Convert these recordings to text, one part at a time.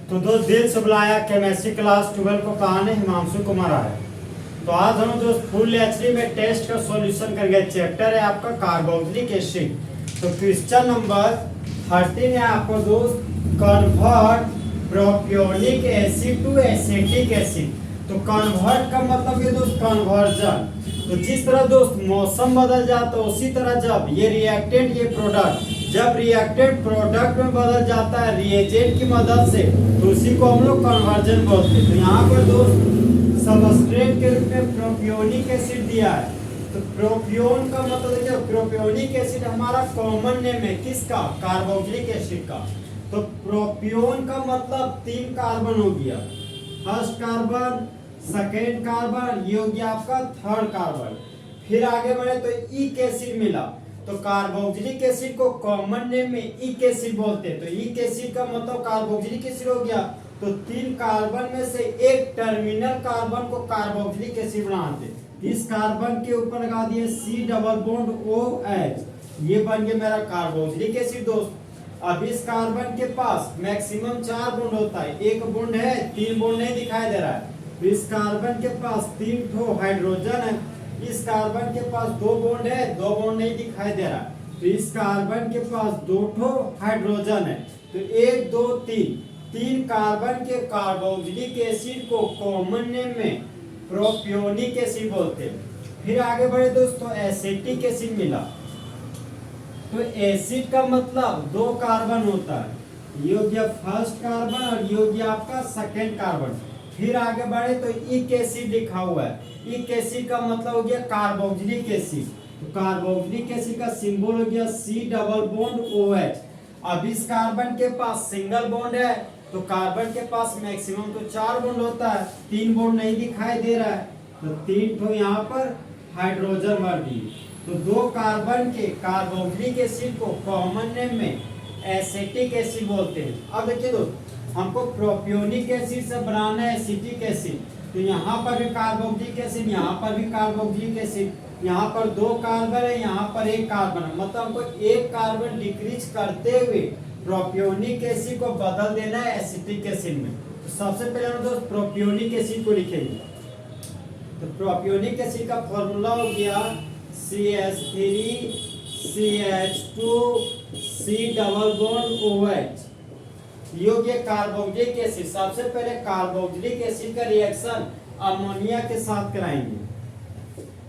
तो दोस्त दिल से बुलाया केमिस्ट्री क्लास 12 को कहानी हिमांशु कुमार आया। तो आज हम दोस्त फुल एचडी में टेस्ट का सॉल्यूशन करेंगे। चैप्टर है आपका कार्बोक्सिलिक एसिड। तो क्वेश्चन नंबर 13 है आपको दोस्त, convert propionic acid to acetic acid. तो कन्वर्ट का मतलब ये दोस्त कन्वर्जन। तो जिस तरह दोस्त मौसम बदल जाता है उसी तरह जब ये रिएक्टेंट ये प्रोडक्ट जब रिएक्टेंट प्रोडक्ट में बदल जाता है रिएजेंट की मदद से तो उसी को हम लोग कन्वर्जन बोलते हैं। तो यहाँ पर दोस्त सबस्ट्रेट के रूप में प्रोपियोनिक एसिड दिया है। तो प्रोपियोन का मतलब क्या, प्रोपियोनिक एसिड हमारा कॉमन नेम है किसका, कार्बोक्सिलिक एसिड का। तो प्रोपियोन का मतलब 3 कार्बन हो गया, फर्स्ट कार्बन, सेकेंड कार्बन, ये हो गया आपका थर्ड कार्बन। फिर आगे बढ़े तो इक एसिड मिला। तो कार्बोक्सिलिक एसिड को कॉमन नेम में इक एसिड बोलते हैं। तो इक एसिड का मतलब कार्बोक्सिलिक एसिड हो गया। तो 3 कार्बन में से एक टर्मिनल कार्बन को कार्बोक्सिलिक एसिड बनाते हैं। इस कार्बन के ऊपर लगा दिए C डबल बॉन्ड OH, ये बन गया मेरा कार्बोक्सिलिक एसिड दोस्त। अब इस कार्बन के पास मैक्सिमम 4 बॉन्ड होता है, एक बॉन्ड है, 3 बॉन्ड नहीं दिखाई दे रहा है। तो इस कार्बन के पास 3 ठो हाइड्रोजन है, इस कार्बन के पास 2 बॉन्ड है, 2 बॉन्ड नहीं दिखाई दे रहा है। तो इस कार्बन के पास 2 ठो हाइड्रोजन है। तो 1 2 3 कार्बन के कार्बोक्सिलिक एसिड को कॉमन नेम में प्रोपियोनिक एसिड बोलते हैं। फिर आगे बढ़े दोस्तों, एसिटिक एसिड मिला। तो एसिड का मतलब 2 कार्बन होता है, ये हो गया फर्स्ट कार्बन और ये हो गया आपका सेकेंड कार्बन। फिर आगे बढ़े तो इक एसिड लिखा हुआ है। इक एसिड का मतलब हो गया कार्बोक्सिलिक एसिड। तो कार्बोक्सिलिक एसिड का सिंबल हो गया C डबल बॉन्ड OH। अब इस कार्बन के पास सिंगल बॉन्ड है, तो कार्बन के पास मैक्सिमम तो 4 बॉन्ड होता है, 3 बॉन्ड नहीं दिखाई दे रहा है। तो 3 तो यहाँ पर हाइड्रोजन भर दिए। तो 2 कार्बन के कार्बोक्सिलिक एसिड को कॉमन नेम में एसिटिक एसिड बोलते हैं। अब देखिए दोस्त, हमको प्रोपियोनिक एसिड से बनाना है एसिटिक एसिड। तो यहाँ पर भी कार्बोक्सिलिक एसिड, यहाँ पर भी कार्बोक्सिलिक एसिड, यहाँ पर 2 कार्बन है, यहाँ पर 1 कार्बन है, मतलब हमको 1 कार्बन डिक्रीज करते हुए प्रोपियोनिक एसिड को बदल देना है एसिटिक एसिड में। तो सबसे पहले हम दोस्त प्रोपियोनिक एसिड को लिखेंगे। तो प्रोपियोनिक एसिड का फॉर्मूला हो गया CH3 CH2 C double bond OH, ये हो गया कार्बोक्सिलिक एसिड। सबसे पहले कार्बोक्सिलिक एसिड का रिएक्शन अमोनिया के साथ कराएंगे।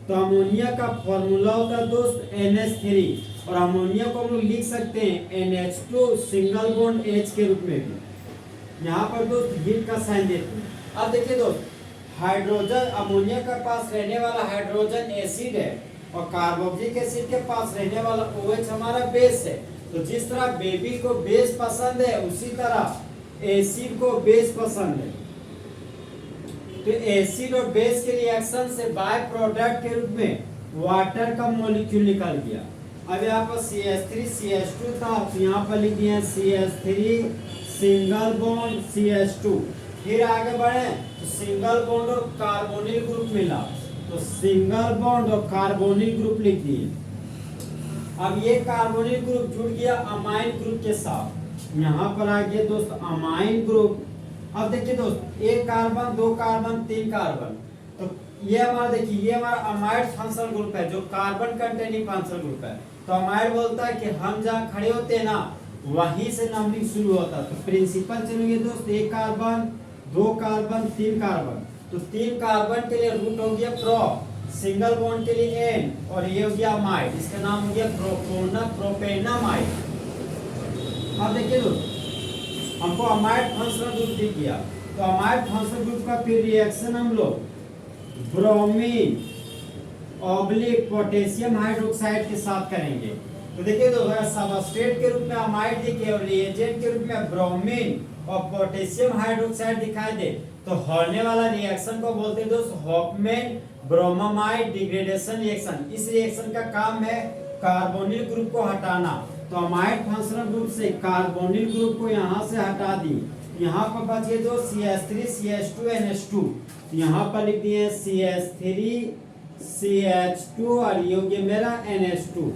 तो अमोनिया का फॉर्मूला होता है दोस्त NH3 और अमोनिया को हम लोग लिख सकते हैं NH2 सिंगल बॉन्ड H के रूप में भी। यहाँ पर दोस्त हीट का साइन देते हैं। अब देखिए दोस्त, हाइड्रोजन अमोनिया के पास रहने वाला हाइड्रोजन एसिड है और कार्बोक्सिलिक एसिड के पास रहने वाला OH हमारा बेस है। तो जिस तरह बेबी को बेस पसंद है उसी तरह एसिड को बेस पसंद है। तो एसिड और बेस के रिएक्शन से बाय प्रोडक्ट के रूप में वाटर का मॉलिक्यूल निकल गया। अब यहाँ पर CH3 CH2 था, तो यहाँ पर लिख दिया CH3 सिंगल बॉन्ड CH2। फिर आगे बढ़े तो सिंगल बॉन्ड और कार्बोनिल ग्रुप मिला, तो सिंगल बॉन्ड और कार्बोनिल ग्रुप लिख दिए। अब ये कार्बोनिल ग्रुप जुड़ गया अमाइन ग्रुप के साथ, यहाँ पर आ गया दोस्त अमाइन ग्रुप। अब देखिए दोस्त, 1 कार्बन 2 कार्बन 3 कार्बन, तो ये हमारा देखिए ये हमारा अमाइड फंक्शनल ग्रुप है जो कार्बन कंटेनिंग फंक्शनल ग्रुप है। तो अमाइड बोलता है कि हम जहाँ खड़े होते हैं ना वहीं से नंबरिंग शुरू होता है। तो प्रिंसिपल चलेंगे दोस्त, 1 कार्बन 2 कार्बन 3 कार्बन। तो 3 कार्बन के लिए रूट हो गया प्रो, सिंगल बॉन्ड के लिए N और ये हो गया अमाइड, इसका नाम हो गया प्रोपेनामाइड। अब देखिए दोस्त, हमको अमाइड फंक्शनल ग्रुप दिख गया। तो अमाइड फंक्शनल ग्रुप का फिर रिएक्शन हम लोग ब्रोमीन ऑब्लिक पोटेशियम हाइड्रोक्साइड के साथ करेंगे। तो देखिए दोस्त, सबस्ट्रेट के रूप में अमाइड दिखे और रिएजेंट के रूप में ब्रोमीन और पोटेशियम हाइड्रोक्साइड दिखाई दे तो होने वाला रिएक्शन को बोलते हैं दोस्त हॉफमैन ब्रोमामाइड डिग्रेडेशन रिएक्शन। इस रिएक्शन का काम है कार्बोनिल ग्रुप को हटाना। तो अमाइड फंक्शनल ग्रुप से कार्बोनिल ग्रुप को यहाँ से हटा दी, यहाँ पर बच गए दो CH3 CH2 NH2। यहाँ पर लिख दिए CH3 CH2 और ये हो गया मेरा NH2।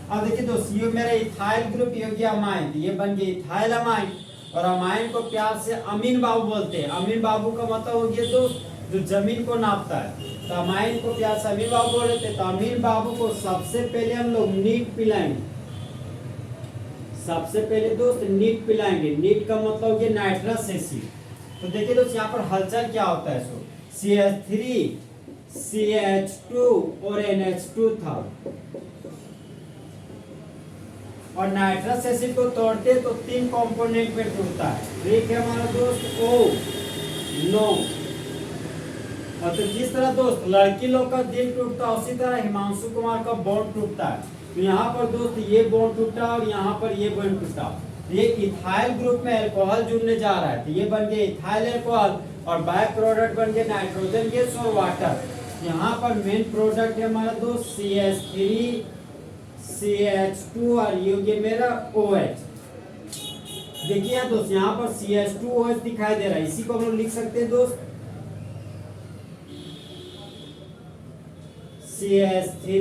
अब देखिए दोस्त, ये मेरा इथाइल ग्रुप, ये हो गया अमाइन, ये बन गया इथाइल अमाइन। और अमाइन को प्यार से अमीन बाबू बोलते हैं। अमीन बाबू का मतलब हो गया दोस्त जो जमीन को नापता है। तो अमाइन को प्यार से अमीन बाबू बोल रहे थे। तो अमीन बाबू को सबसे पहले हम लोग नीट पिलाएंगे। सबसे पहले दोस्त नीट पिलाएंगे। नीट का मतलब हो गया नाइट्रस एसिड। तो देखिए दोस्त यहाँ पर हलचल क्या होता है। सो CH3 CH2 और NH2 था और नाइट्रस एसिड को तोड़ते तो 3 कंपोनेंट में टूटता है। एक है हमारा दोस्त O नो। और तो जिस तरह दोस्त लड़की लोग का दिल टूटता है उसी तरह हिमांशु कुमार का बॉन्ड टूटता है। तो यहाँ पर दोस्त ये बॉन्ड टूटा और यहाँ पर ये बॉन्ड टूटा। ये इथाइल ग्रुप में अल्कोहल जुड़ने जा रहा है। तो ये बन गया इथाइल अल्कोहल और बाय प्रोडक्ट बन गया नाइट्रोजन गैस और वाटर। यहाँ पर मेन प्रोडक्ट है हमारा दोस्त CH3 CH2 और ये मेरा OH। देखिए दोस्त यहाँ पर CH2OH दिखाई दे रहा है। इसी को हम लोग लिख सकते हैं दोस्त CH3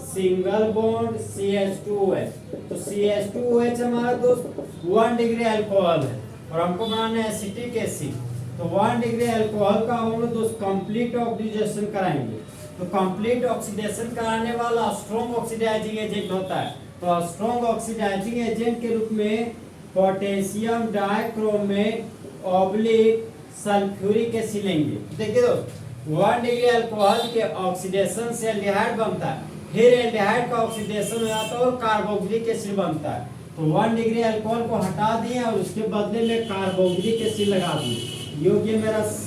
सिंगल बॉन्ड CH2OH। तो CH2OH हमारा दोस्त 1 डिग्री अल्कोहल है और हमको बनाना है एसिटिक एसिड। तो 1 डिग्री अल्कोहल का हम लोग दोस्त कंप्लीट ऑक्सीडेशन कराएंगे। तो कंप्लीट ऑक्सीडेशन कराने वाला स्ट्रॉन्ग ऑक्सीडाइजिंग एजेंट होता है। तो स्ट्रॉन्ग ऑक्सीडाइजिंग एजेंट के रूप में potassium dichromate oblique sulphuric acid लेंगे। देखिए दोस्त 1 डिग्री अल्कोहल के ऑक्सीडेशन से एल्डिहाइड बनता है। फिर एल्डिहाइड का ऑक्सीडेशन हो जाता है और कार्बोक्सिलिक एसिड बनता है। तो 1 डिग्री अल्कोहल को हटा दिए और उसके बदले में कार्बोक्सिलिक एसिड लगा दिए। ये मेरा C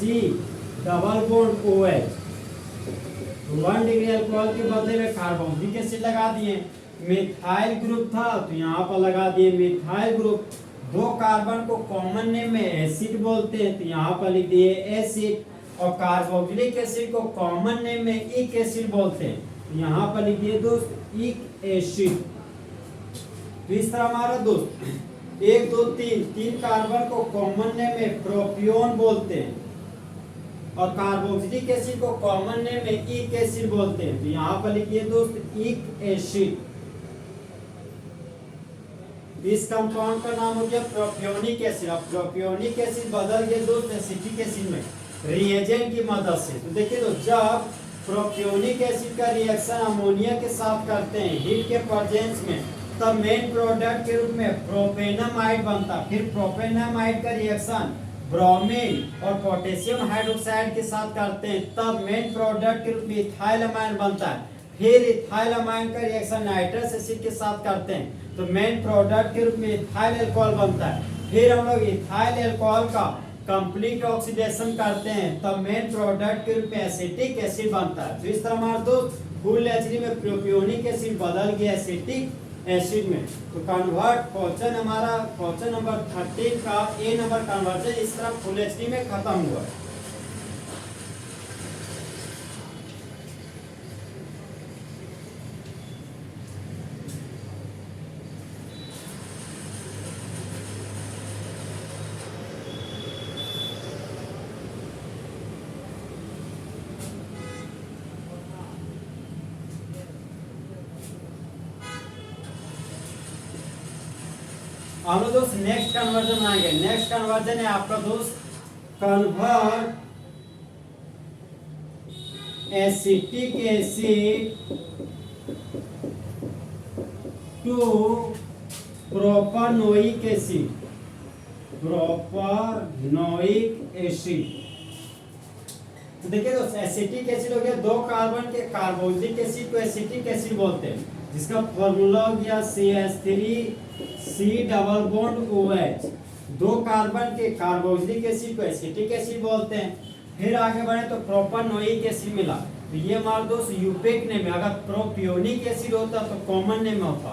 double bond OH। 1 degree alcohol के बदले में कार्बोक्सिलिक एसिड लगा दिए। मिथाइल ग्रुप था तो यहाँ पर लगा दिए मिथाइल ग्रुप। 2 कार्बन को कॉमन नेम में एसिड बोलते हैं तो यहाँ पर लिख दिए एसिड। और कार्बोक्सिलिक एसिड को कॉमन नेम में इक एसिड बोलते हैं तो यहाँ पर लिख दिए दोस्त इक एसिड। तो इस तरह हमारा दोस्त 1 2 3 कार्बन को कॉमन नेम में प्रोपियोन बोलते हैं और कार्बोक्सिलिक एसिड को कॉमन नेम में इक एसिड बोलते हैं। तो यहाँ पर लिखिए दोस्त इक एसिड। इस कंपाउंड का नाम हो गया प्रोपियोनिक एसिड। अब प्रोपियोनिक एसिड बदल गया दोस्त एसिटिक एसिड में रिएजेंट की मदद से। तो देखिए दोस्त जब प्रोपियोनिक एसिड का रिएक्शन अमोनिया के साथ करते हैं हीट के प्रेजेंस में तब मेन प्रोडक्ट के रूप में प्रोपेनामाइड बनता। फिर प्रोपेनामाइड का रिएक्शन ब्रोमीन और पोटेशियम हाइड्रोक्साइड के साथ करते हैं तब मेन प्रोडक्ट के रूप में इथाइल अमाइन बनता है। फिर इथाइल अमाइन का रिएक्शन नाइट्रस एसिड के साथ करते हैं तो मेन प्रोडक्ट के रूप में इथाइल अल्कोहल बनता है। फिर हम लोग इथाइल अल्कोहल का कंप्लीट ऑक्सीडेशन करते हैं तब मेन प्रोडक्ट के रूप में एसिटिक एसिड बनता है। तो इस तरह हमारे दोस्त फुल एचडी में प्रोपियोनिक एसिड बदल गया एसिटिक एसिड में। तो कन्वर्ट क्वेश्चन हमारा क्वेश्चन नंबर 13 का A नंबर कन्वर्जन इस तरह फुल एचडी में खत्म हुआ। हम लोग दोस्त नेक्स्ट कन्वर्जन आएंगे। नेक्स्ट कन्वर्जन है आपका दोस्त convert acetic acid to propanoic acid. Propanoic acid तो देखिए दोस्त एसिटिक एसिड हो गया 2 कार्बन के कार्बोक्सिलिक एसिड को एसिटिक एसिड बोलते हैं जिसका फॉर्मूला हो गया CH3C double bond OH। 2 carbon के कार्बोक्सिलिक एसिड को एसिटिक एसिड बोलते हैं। फिर आगे बढ़े तो प्रोपानोइक एसिड मिला तो ये हमारा दोस्त यूपेक नेम है। अगर प्रोपियोनिक एसिड होता तो कॉमन नेम होता।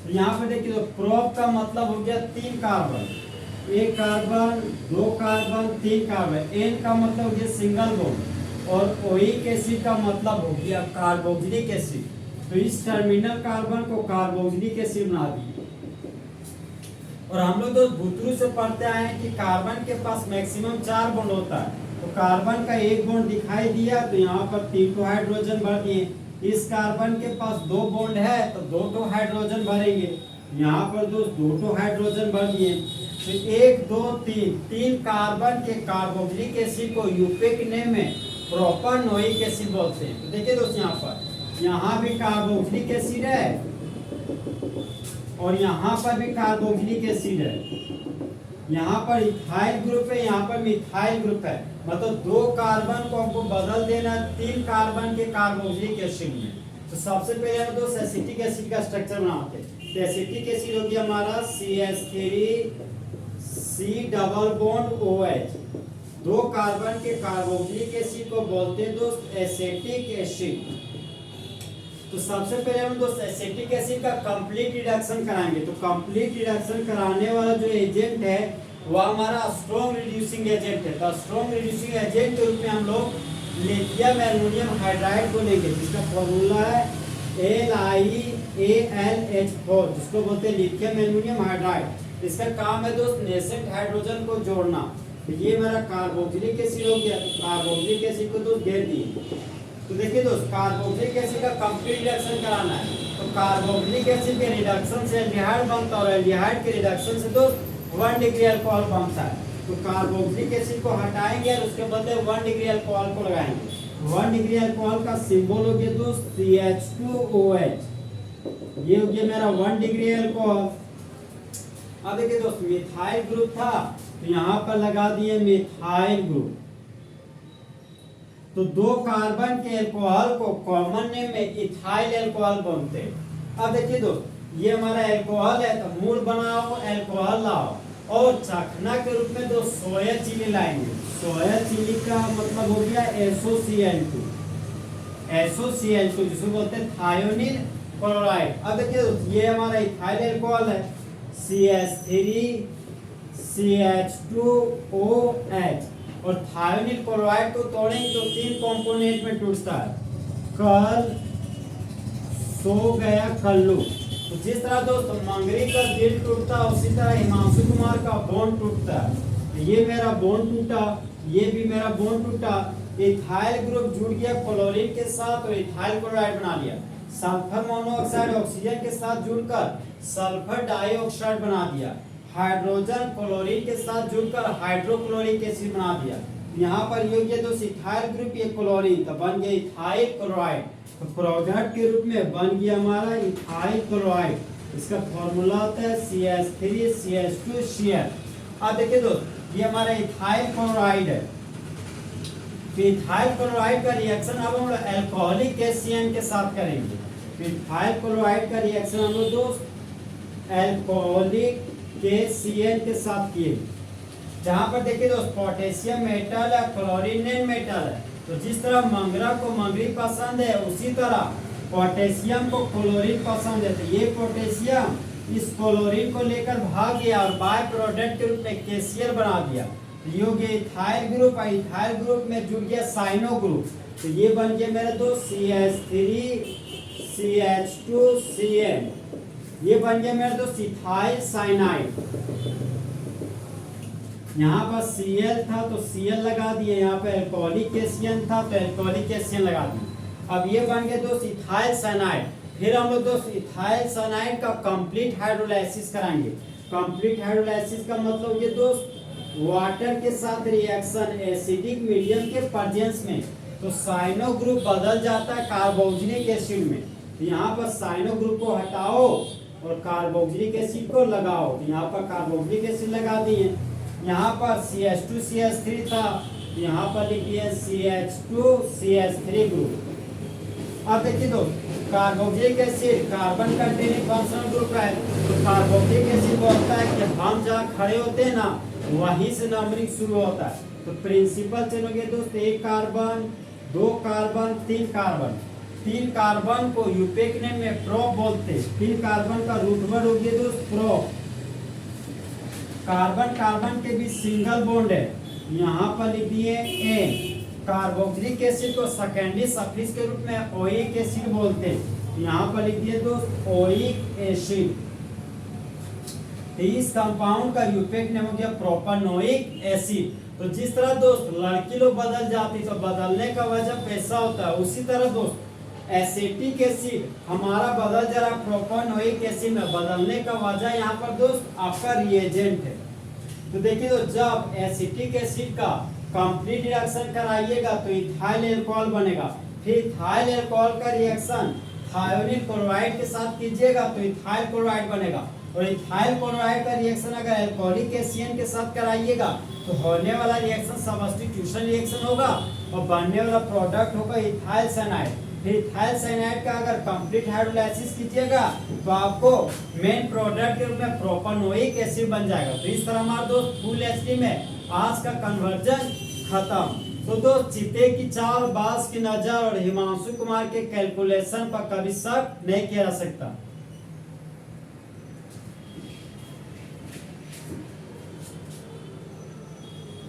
तो यहाँ पे देखिए तो प्रोप का मतलब हो गया 3 carbon, 1 carbon 2 carbon 3 carbon. Ane का मतलब हो गया सिंगल बॉन्ड और ओइक एसिड का मतलब हो गया कार्बोक्सिलिक एसिड। तो इस टर्मिनल कार्बन को कार्बोक्सिलिक एसिड बना दिए। और हम लोग दोस्त भूतरू से पढ़ते आए हैं कि कार्बन के पास मैक्सिमम 4 बॉन्ड होता है। तो कार्बन का 1 बॉन्ड दिखाई दिया तो यहाँ पर 3 हाइड्रोजन भर दिए। इस कार्बन के पास 2 बॉन्ड है तो 2 हाइड्रोजन भरेंगे। यहाँ पर दोस्त 2 हाइड्रोजन बन गए। तो 1 2 3 3 कार्बन के कार्बोक्सिलिक एसिड को यूपिक नेम में प्रोपानोइक एसिड बोलते हैं। तो देखिए दोस्त यहाँ भी कार्बोक्सिलिक एसिड है और यहाँ पर भी कार्बोक्सिलिक एसिड है। यहाँ पर इथाइल ग्रुप है, यहाँ पर मिथाइल ग्रुप है। मतलब 2 कार्बन को हमको बदल देना 3 कार्बन के कार्बोक्सिलिक एसिड में। तो सबसे पहले हम दोस्त एसिटिक एसिड का स्ट्रक्चर बनाते हैं। तो एसिटिक एसिड हो गया हमारा CH3 C double bond OH। 2 carbon के कार्बोक्सिलिक एसिड को बोलते हैं दोस्त एसिटिक एसिड। तो सबसे पहले हम दोस्त एसिटिक एसिड का कंप्लीट रिडक्शन कराएंगे। तो कंप्लीट रिडक्शन कराने वाला जो एजेंट है वह हमारा स्ट्रॉन्ग रिड्यूसिंग एजेंट है। तो स्ट्रॉन्ग रिड्यूसिंग एजेंट के रूप में हम लोग लिथियम एल्युमिनियम हाइड्राइड को लेंगे, जिसका फॉर्मूला है LiAlH4, जिसको बोलते हैं लिथियम एल्युमिनियम हाइड्राइड। इसका काम है दोस्त नेसेंट हाइड्रोजन को जोड़ना। तो ये मेरा कार्बोक्सिलिक एसिड हो गया। तो कार्बोक्सिलिक एसिड को दोस्त घेर दिए। तो देखिए दोस्त कार्बोक्सिलिक एसिड का कंप्लीट रिडक्शन कराना है। तो कार्बोक्सिलिक एसिड के रिडक्शन से एल्डिहाइड बनता है और एल्डिहाइड के रिडक्शन से दोस्त 1 डिग्री अल्कोहल बनता है। तो कार्बोक्सिलिक एसिड को हटाएंगे और उसके बदले 1 डिग्री अल्कोहल को लगाएंगे। 1 डिग्री अल्कोहल का सिंबल हो गया दोस्त CH2OH। ये हो गया मेरा 1 डिग्री अल्कोहल। अब देखिए दोस्त मिथाइल ग्रुप था, तो यहाँ पर लगा दिए मिथाइल ग्रुप। तो 2 कार्बन के अल्कोहल को कॉमन नेम में इथाइल अल्कोहल बोलते हैं। अब देखिए दोस्त ये हमारा अल्कोहल है, तो मूल बनाओ अल्कोहल लाओ और चखना के रूप में दो सोया चिली लाएंगे। सोया चिली का मतलब हो गया SOCl2, SOCl2 जिसको बोलते हैं थायोनिल क्लोराइड। अब देखिए ये हमारा इथाइल अल्कोहल है CH3 CH2OH, और थायोनिल क्लोराइड को तोड़ेंगे तो 3 कंपोनेंट में टूटता है। कल सो गया कल्लू। तो जिस तरह दोस्तों मंगरी का दिल टूटता है उसी तरह हिमांशु कुमार का बोन टूटता है। तो ये मेरा बोन टूटा, ये भी मेरा बोन टूटा। इथाइल ग्रुप जुड़ गया क्लोरीन के साथ और इथाइल क्लोराइड बना लिया। सल्फर मोनोऑक्साइड ऑक्सीजन के साथ जुड़कर सल्फर डाइऑक्साइड बना दिया। हाइड्रोजन क्लोरीन के साथ जुड़कर हाइड्रोक्लोरिक एसिड बना दिया। यहाँ पर ये दोस्त इथाइल ग्रुप, ये क्लोरीन, तो बन गया इथाइल क्लोराइड। तो प्रोडक्ट के रूप में बन गया हमारा इथाइल क्लोराइड। इसका फॉर्मूला होता है CH3 CH2 Cl। अब देखिए दोस्त ये हमारा इथाइल क्लोराइड है। तो इथाइल क्लोराइड का रिएक्शन अब हम लोग अल्कोहलिक KCN के साथ करेंगे। तो इथाइल क्लोराइड का रिएक्शन हम लोग दोस्त अल्कोहलिक KCN के साथ किए। जहां पर देखिए दोस्त पोटेशियम मेटल है, क्लोरीन मेटल है। तो जिस तरह मंगरा को मंगरी पसंद है उसी तरह पोटेशियम को क्लोरीन पसंद है। तो ये पोटेशियम इस क्लोरीन को लेकर भाग गया और बाय प्रोडक्ट के रूप में KCl बना दिया। तो ये हो गया इथाइल ग्रुप। इथाइल ग्रुप में जुड़ गया साइनो ग्रुप। तो ये बन गया मेरे दोस्त CH3 CH2Cl। ये बन गया मेरे दोस्त इथाइल साइनाइड। यहाँ पर Cl था तो Cl लगा दिए, यहाँ पे अल्कोहलिक KCN था तो अल्कोहलिक KCN लगा दिए। अब ये बन गया दोस्त इथाइल साइनाइड। फिर हम लोग दोस्त इथाइल साइनाइड का कंप्लीट हाइड्रोलाइसिस कराएंगे। कंप्लीट हाइड्रोलाइसिस का मतलब ये दोस्त वाटर के साथ रिएक्शन एसिडिक मीडियम के प्रेजेंस में, तो साइनो ग्रुप बदल जाता है कार्बोक्सिलिक एसिड में। तो यहाँ पर साइनो ग्रुप को हटाओ और कार्बोक्सिलिक एसिड को लगाओ। तो यहाँ पर कार्बोक्सिलिक एसिड लगा दिए। यहाँ पर CH2 CH3 था, यहाँ पर लिखिए CH2 CH3 ग्रुप। अब देखिए दोस्त carboxylic acid carbon containing functional group है। तो कार्बोक्सिलिक एसिड बोलता है कि हम जहाँ खड़े होते हैं ना वहीं से नंबरिंग शुरू होता है। तो प्रिंसिपल चेन हो गया दोस्त 1 कार्बन 2 कार्बन 3 कार्बन। 3 कार्बन को यूपेक नेम में प्रोप बोलते हैं। 3 कार्बन का रूट वर्ड हो गया दोस्त प्रोप। कार्बन कार्बन के बीच सिंगल बॉन्ड है, यहाँ पर लिख दिए A। कार्बोक्सिलिक एसिड को सेकेंडरी सफिक्स के रूप में ओइक एसिड बोलते हैं। यहाँ पर लिख दिए दोस्त ओइक एसिड। इस कंपाउंड का यूपेक नेम हो गया प्रोपानोइक एसिड। तो जिस तरह दोस्त लड़की लोग बदल जाती तो बदलने का वजह पैसा होता है, उसी तरह दोस्त एसिटिक एसिड हमारा बदल जा रहा प्रोपेनोइक एसिड में, बदलने का वजह यहाँ पर दोस्त आपका रिएजेंट है। तो देखिए तो जब एसिटिक एसिड का कंप्लीट रिएक्शन कराइएगा तो इथाइल एल्कोहल बनेगा, फिर इथाइल एल्कोहल का रिएक्शन थायोनिल क्लोराइड के साथ कीजिएगा तो इथाइल क्लोराइड बनेगा, और इथाइल क्लोराइड का रिएक्शन अगर अल्कोहलिक एसिड के साथ कराइएगा तो होने वाला रिएक्शन सब्स्टिट्यूशन रिएक्शन होगा और बनने वाला प्रोडक्ट होगा इथाइल साइनाइड। फिर इथाइल साइनाइड का अगर कंप्लीट हाइड्रोलाइसिस कीजिएगा तो आपको मेन प्रोडक्ट के रूप में प्रोपेनोइक एसिड बन जाएगा। तो इस तरह हमारे दोस्त फुल एचडी में आज का कन्वर्जन खत्म। तो दोस्त चिते की चाल, बास की नजर और हिमांशु कुमार के कैलकुलेशन पर कभी शक नहीं किया जा सकता।